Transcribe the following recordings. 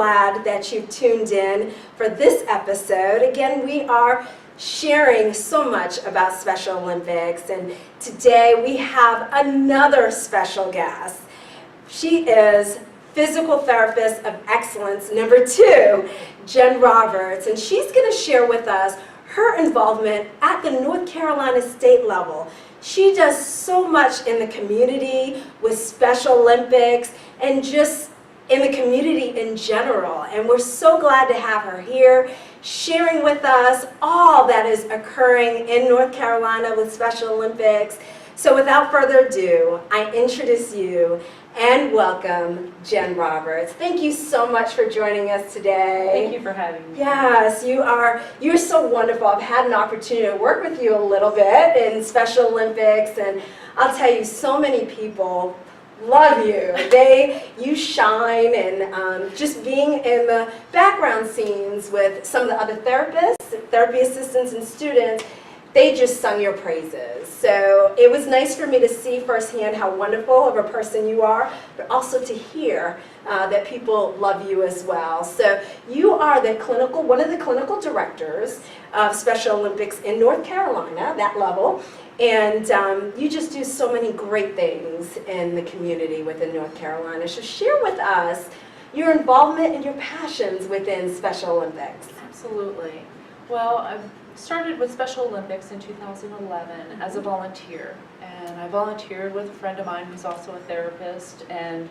glad that you've tuned in for this episode. Again, we are sharing so much about Special Olympics, and today we have another special guest. She is Physical Therapist of Excellence #2, Jen Roberts, and she's going to share with us her involvement at the North Carolina state level. She does so much in the community with Special Olympics and just in the community in general. And we're so glad to have her here sharing with us all that is occurring in North Carolina with Special Olympics. So without further ado, I introduce you and welcome Jen Roberts. Thank you so much for joining us today. Thank you for having me. Yes, you're so wonderful. I've had an opportunity to work with you a little bit in Special Olympics, and I'll tell you, so many people love you. You shine, and just being in the background scenes with some of the other therapists, therapy assistants, and students, they just sung your praises. So it was nice for me to see firsthand how wonderful of a person you are, but also to hear that people love you as well. So you are one of the clinical directors of Special Olympics in North Carolina, that level, and you just do so many great things in the community within North Carolina. So share with us your involvement and your passions within Special Olympics. Absolutely. Well, I started with Special Olympics in 2011 as a volunteer, and I volunteered with a friend of mine who's also a therapist, and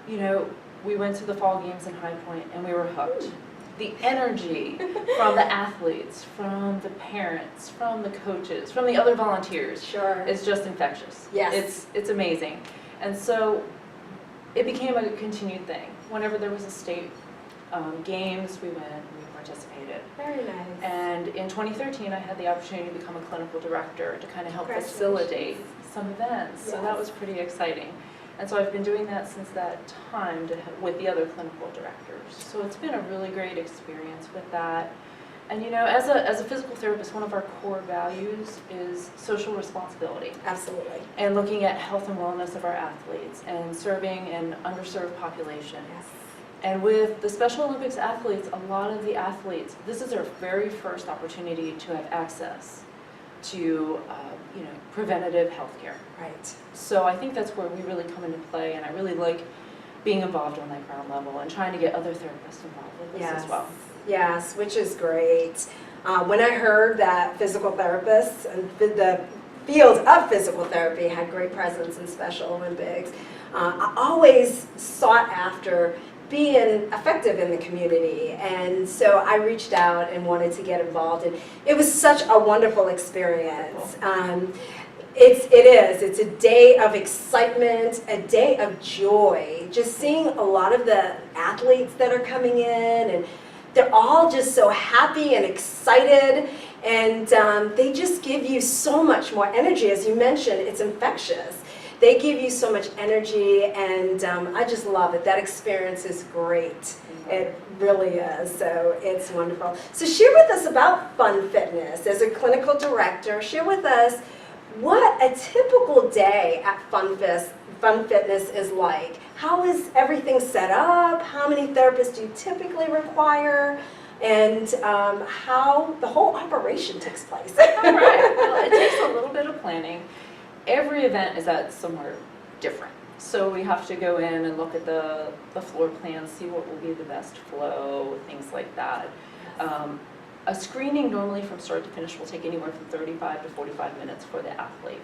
you know, we went to the fall games in High Point and we were hooked. The energy from the athletes, from the parents, from the coaches, from the other volunteers, Sure. is just infectious. Yes. It's amazing. And so it became a continued thing. Whenever there was a state games, we went, we participated. Very nice. And in 2013, I had the opportunity to become a clinical director to kind of help facilitate some events. Yes. So that was pretty exciting. And so I've been doing that since that time with the other clinical directors. So it's been a really great experience with that. And you know, as a physical therapist, one of our core values is social responsibility. Absolutely. And looking at health and wellness of our athletes and serving an underserved population. Yes. And with the Special Olympics athletes, a lot of the athletes, this is their very first opportunity to have access to preventative health care. Right. So I think that's where we really come into play, and I really like being involved on that ground level and trying to get other therapists involved with this as well. Yes, which is great. When I heard that physical therapists and the field of physical therapy had great presence in Special Olympics, I always sought after being effective in the community, and so I reached out and wanted to get involved, and it was such a wonderful experience. It's a day of excitement, a day of joy, just seeing a lot of the athletes that are coming in, and they're all just so happy and excited, and they just give you so much more energy. As you mentioned, it's infectious. They give you so much energy, and I just love it. That experience is great. It really is, so it's wonderful. So share with us about FUNfitness. As a clinical director, share with us what a typical day at FUNfitness is like. How is everything set up? How many therapists do you typically require? And how the whole operation takes place. All right, well, it takes a little bit of planning. Every event is at somewhere different. So we have to go in and look at the floor plan, see what will be the best flow, things like that. A screening normally from start to finish will take anywhere from 35 to 45 minutes for the athlete.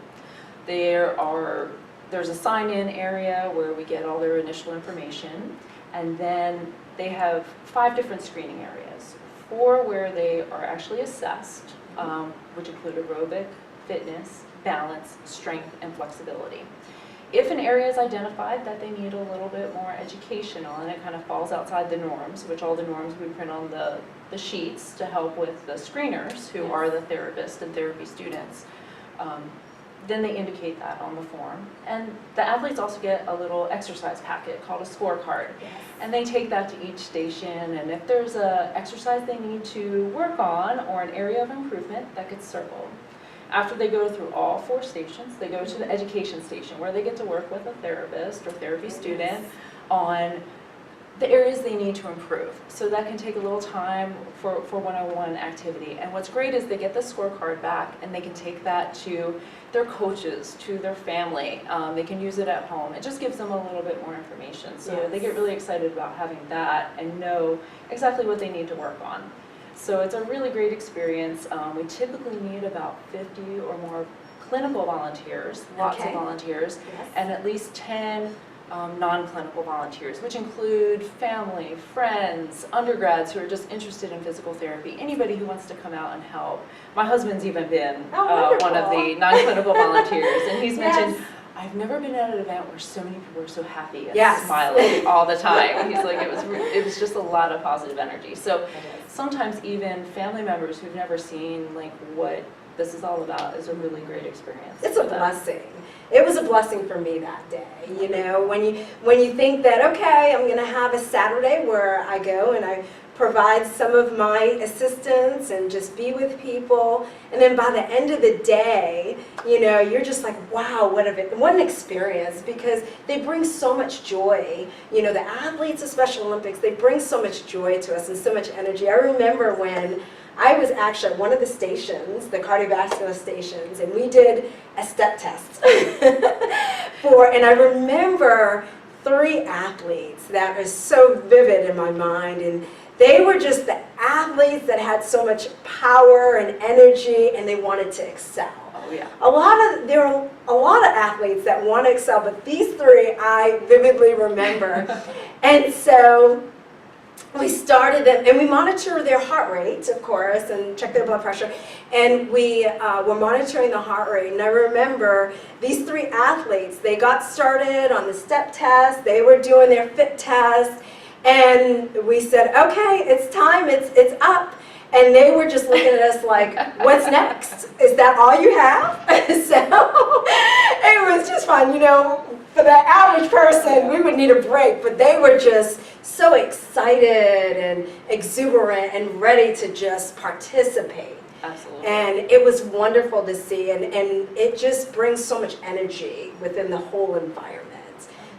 There's a sign-in area where we get all their initial information, and then they have 5 different screening areas. 4 where they are actually assessed, which include aerobic, fitness, balance, strength, and flexibility. If an area is identified that they need a little bit more educational and it kind of falls outside the norms, which all the norms we print on the sheets to help with the screeners, who are the therapists and therapy students, then they indicate that on the form. And the athletes also get a little exercise packet called a scorecard. Yes. And they take that to each station, and if there's an exercise they need to work on or an area of improvement, that gets circled. After they go through all 4 stations, they go to the education station where they get to work with a therapist or therapy student on the areas they need to improve. So that can take a little time for one-on-one activity. And what's great is they get the scorecard back and they can take that to their coaches, to their family. They can use it at home. It just gives them a little bit more information. So Yes. they get really excited about having that and know exactly what they need to work on. So it's a really great experience. We typically need about 50 or more clinical volunteers, lots Okay. of volunteers, Yes. and at least 10 non-clinical volunteers, which include family, friends, undergrads who are just interested in physical therapy, anybody who wants to come out and help. My husband's even been one of the non-clinical volunteers, and he's mentioned, Yes. I've never been at an event where so many people are so happy and Yes. smiling all the time. He's like, it was just a lot of positive energy. So sometimes even family members who've never seen like what this is all about is a really great experience. It's a for them. blessing. It was a blessing for me that day. You know, when you think that, okay, I'm going to have a Saturday where I go and I provide some of my assistance and just be with people, and then by the end of the day, you know, you're just like, wow, what an experience, because they bring so much joy. You know, the athletes of Special Olympics, they bring so much joy to us and so much energy. I remember when I was actually at one of the stations, the cardiovascular stations, and we did a step test. And I remember 3 athletes that are so vivid in my mind, and they were just the athletes that had so much power and energy, and they wanted to excel. Oh yeah. There are a lot of athletes that want to excel, but these 3 I vividly remember. And so we started them, and we monitor their heart rate, of course, and check their blood pressure. And we were monitoring the heart rate. And I remember these 3 athletes, they got started on the step test. They were doing their fit test. And we said, okay, it's time, it's up. And they were just looking at us like, what's next? Is that all you have? So it was just fun. You know, for the average person, we would need a break. But they were just so excited and exuberant and ready to just participate. Absolutely. And it was wonderful to see. And it just brings so much energy within the whole environment.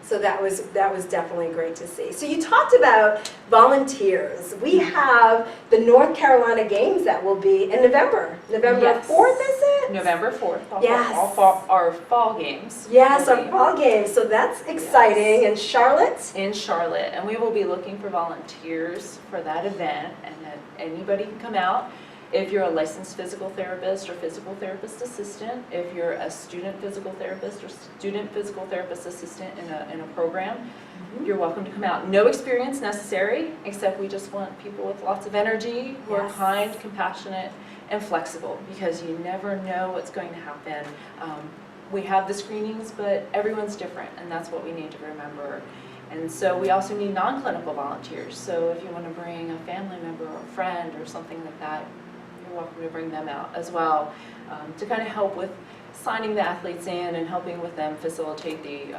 So that was definitely great to see. So you talked about volunteers. We have the North Carolina Games that will be in November. November Yes. 4th, is it? November 4th. Yes. Our fall games. Yes, will our be fall games. So that's exciting. In Charlotte? in Charlotte, and we will be looking for volunteers for that event, and that anybody can come out. If you're a licensed physical therapist or physical therapist assistant, if you're a student physical therapist or student physical therapist assistant in a program, you're welcome to come out. No experience necessary, except we just want people with lots of energy, who are Yes. kind, compassionate, and flexible, because you never know what's going to happen. We have the screenings, but everyone's different, and that's what we need to remember. And so we also need non-clinical volunteers. So if you want to bring a family member or a friend or something like that, you're welcome to bring them out as well, to kind of help with signing the athletes in and helping with them facilitate the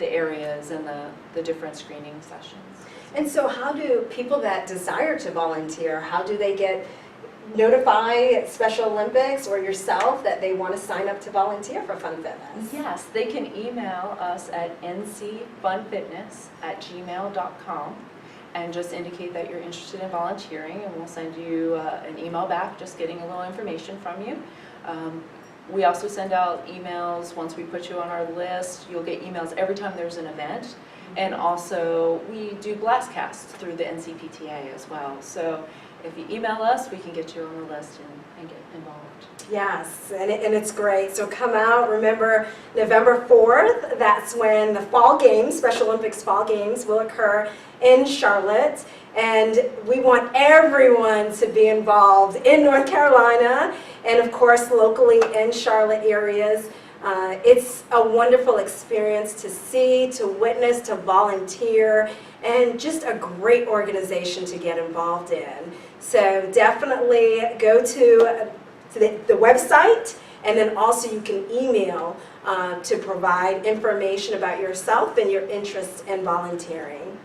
areas and the different screening sessions. And so how do people that desire to volunteer, how do they notify Special Olympics or yourself that they want to sign up to volunteer for FUNfitness? Yes, they can email us at ncfunfitness@gmail.com and just indicate that you're interested in volunteering, and we'll send you an email back just getting a little information from you. We also send out emails once we put you on our list. You'll get emails every time there's an event. And also we do blastcasts through the NCPTA as well. So if you email us, we can get you on the list and get involved. Yes, and it's great. So come out. Remember, November 4th, that's when the Fall Games, Special Olympics Fall Games, will occur in Charlotte. And we want everyone to be involved in North Carolina and, of course, locally in Charlotte areas. It's a wonderful experience to see, to witness, to volunteer, and just a great organization to get involved in. So definitely go to the website, and then also you can email to provide information about yourself and your interest in volunteering.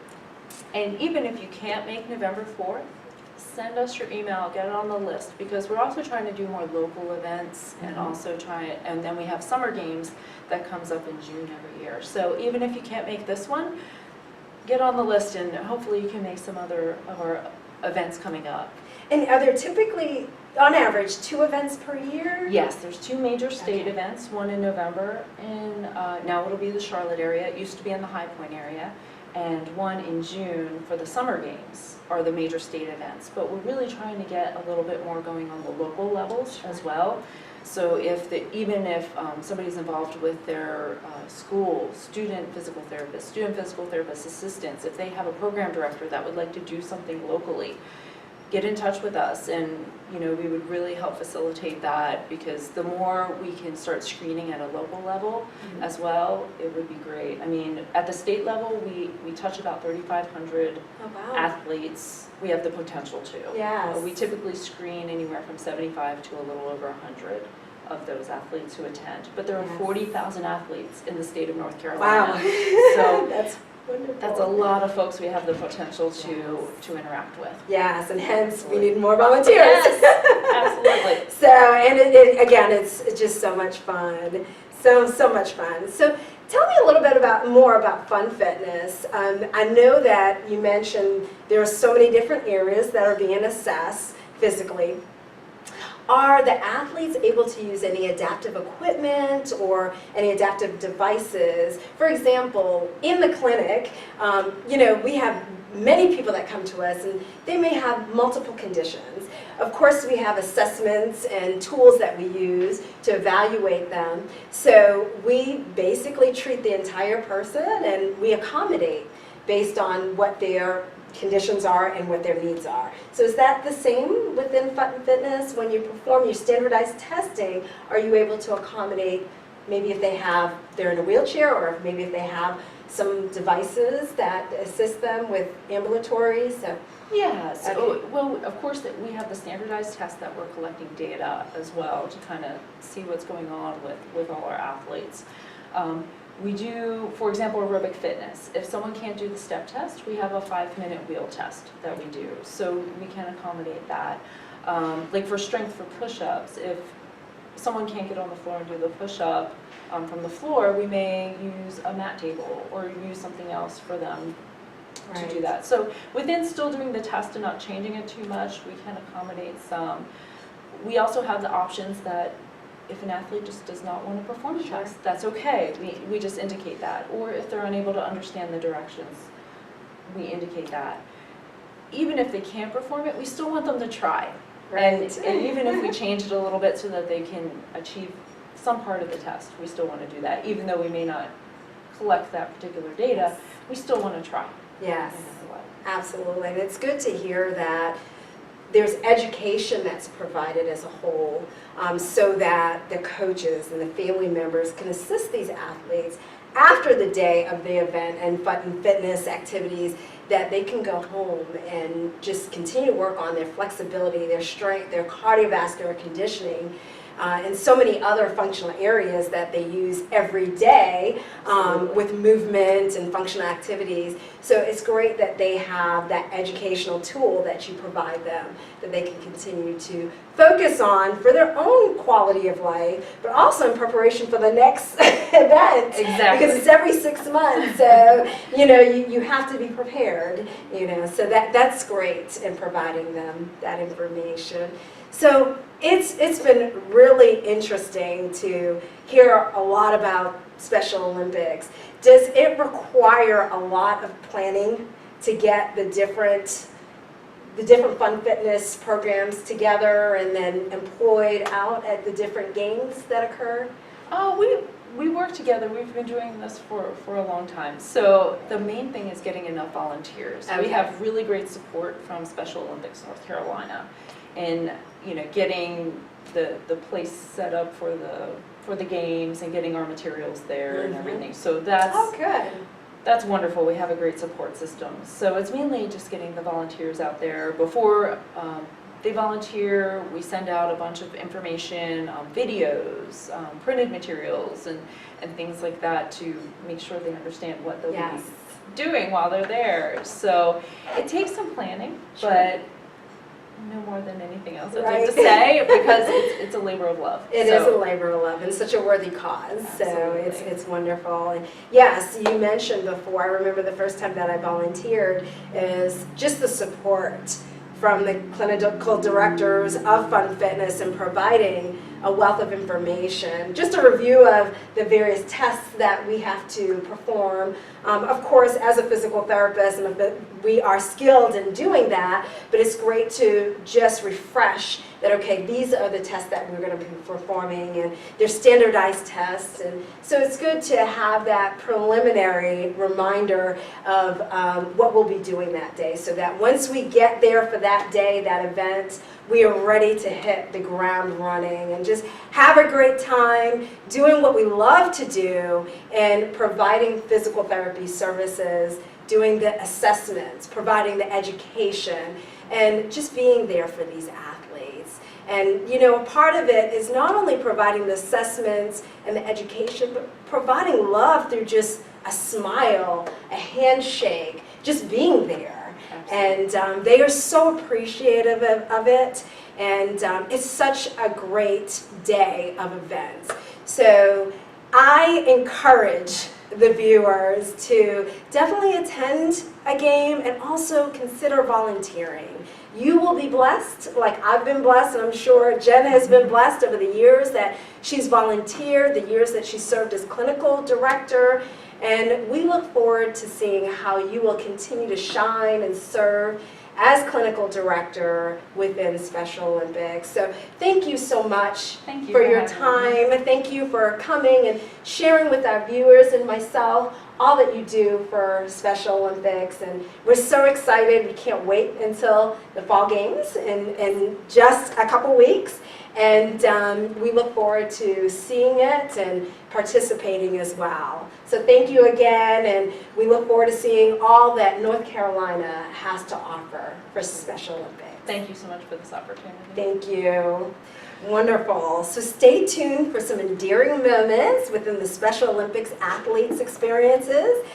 And even if you can't make November 4th, send us your email, get it on the list, because we're also trying to do more local events and also and then we have summer games that comes up in June every year. So even if you can't make this one, get on the list, and hopefully you can make some other of our events coming up. And are there typically, on average, 2 events per year? Yes, there's 2 major state Okay. events, one in November, and now it'll be the Charlotte area. It used to be in the High Point area, and one in June for the Summer Games are the major state events. But we're really trying to get a little bit more going on the local levels as well. So even if somebody's involved with their school, student physical therapist assistants, if they have a program director that would like to do something locally, get in touch with us, and we would really help facilitate that, because the more we can start screening at a local level as well, it would be great. I mean, at the state level, we touch about 3,500 Oh, wow. athletes. We have the potential to. Yes. We typically screen anywhere from 75 to a little over 100 of those athletes who attend. But there are Yes. 40,000 athletes in the state of North Carolina. Wow. So That's wonderful. that's a lot of folks we have the potential to interact with. Yes, and hence we need more volunteers. Yes, absolutely. So, and again, it's just so much fun. So much fun. So tell me a little bit more about FUNfitness. I know that you mentioned there are so many different areas that are being assessed physically. Are the athletes able to use any adaptive equipment or any adaptive devices? For example, in the clinic, we have many people that come to us and they may have multiple conditions. Of course, we have assessments and tools that we use to evaluate them. So we basically treat the entire person and we accommodate based on what their conditions are and what their needs are. So is that the same within FUNfitness? When you perform your standardized testing, are you able to accommodate maybe if they're in a wheelchair, or maybe if they have some devices that assist them with ambulatory? So Yes. Okay. Well, of course, we have the standardized test that we're collecting data as well to kind of see what's going on with all our athletes. We do, for example, aerobic fitness. If someone can't do the step test, we have a 5-minute wheel test that we do. So we can accommodate that. Like for strength for push-ups, if someone can't get on the floor and do the push-up from the floor, we may use a mat table or use something else for them to do that. So within still doing the test and not changing it too much, we can accommodate some. We also have the options that if an athlete just does not want to perform the test, that's okay. We just indicate that. Or if they're unable to understand the directions, we indicate that. Even if they can't perform it, we still want them to try. Right. And even if we change it a little bit so that they can achieve some part of the test, we still want to do that. Even though we may not collect that particular data, we still want to try. Yes, no matter what. absolutely. And it's good to hear that there's education that's provided as a whole, so that the coaches and the family members can assist these athletes after the day of the event and fitness activities, that they can go home and just continue to work on their flexibility, their strength, their cardiovascular conditioning, and so many other functional areas that they use every day with movement and functional activities. So it's great that they have that educational tool that you provide them, that they can continue to focus on for their own quality of life, but also in preparation for the next event. Exactly. Because it's every 6 months, so you have to be prepared. So that's great in providing them that information. So it's been really interesting to hear a lot about Special Olympics. Does it require a lot of planning to get the different FUNfitness programs together and then employed out at the different games that occur? Oh, we work together. We've been doing this for a long time. So the main thing is getting enough volunteers. Okay. We have really great support from Special Olympics North Carolina, and getting the place set up for the games and getting our materials there and everything. So that's wonderful. We have a great support system. So it's mainly just getting the volunteers out there. Before they volunteer, we send out a bunch of information, videos, printed materials, and things like that to make sure they understand what they'll be doing while they're there. So it takes some planning, Sure. but no more than anything else Right. I'd like to say, because it's a labor of love. It is a labor of love and such a worthy cause. So Absolutely. it's wonderful. And yes, you mentioned before, I remember the first time that I volunteered, is just the support from the clinical directors of FUNfitness and providing a wealth of information. Just a review of the various tests that we have to perform. Of course, as a physical therapist, and we are skilled in doing that, but it's great to just refresh that, okay, these are the tests that we're going to be performing, and they're standardized tests. And so it's good to have that preliminary reminder of what we'll be doing that day, so that once we get there for that day, that event, we are ready to hit the ground running and just have a great time doing what we love to do and providing physical therapy services, doing the assessments, providing the education, and just being there for these athletes. And you know, part of it is not only providing the assessments and the education, but providing love through just a smile, a handshake, just being there. Absolutely. And they are so appreciative of it, and it's such a great day of events. So I encourage the viewers to definitely attend a game and also consider volunteering. You will be blessed, like I've been blessed, and I'm sure Jen has been blessed over the years that she's volunteered, the years that she served as clinical director. And we look forward to seeing how you will continue to shine and serve as clinical director within Special Olympics. So thank you so much Thank you for for your having me. time. Thank you for coming and sharing with our viewers and myself all that you do for Special Olympics. And we're so excited. We can't wait until the fall games in just a couple weeks. And we look forward to seeing it and participating as well. So thank you again, and we look forward to seeing all that North Carolina has to offer for Special Olympics. Thank you so much for this opportunity. Thank you. Wonderful. So stay tuned for some endearing moments within the Special Olympics athletes' experiences.